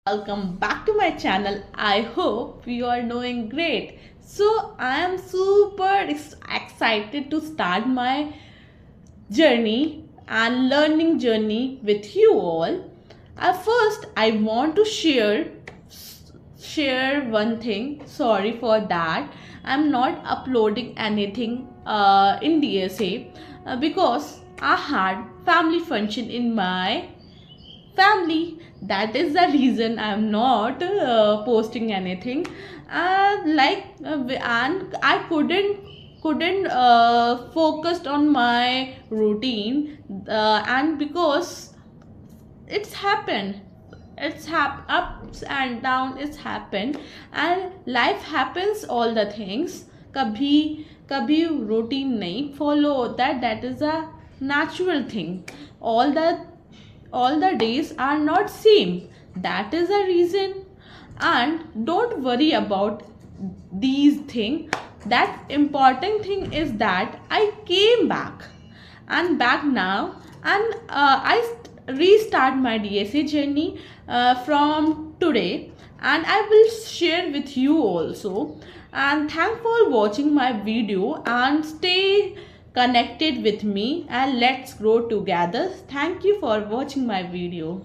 Welcome back to my channel. I hope you are doing great. So I am super excited to start my journey and learning journey with you all. First, I want to share one thing. Sorry for that. I'm not uploading anything in DSA because I had family function in my family. That is the reason I'm not posting anything. And I couldn't focused on my routine, and because it's happened, ups and down, it's happened, and life happens all the things. कभी कभी routine नहीं follow होता है, that is a natural thing. All the days are not same, that is the reason. And don't worry about these things. That important thing is that I came back and back now, and restart my DSA journey from today, and I will share with you also. And thank for watching my video and stay connected with me, and let's grow together. Thank you for watching my video.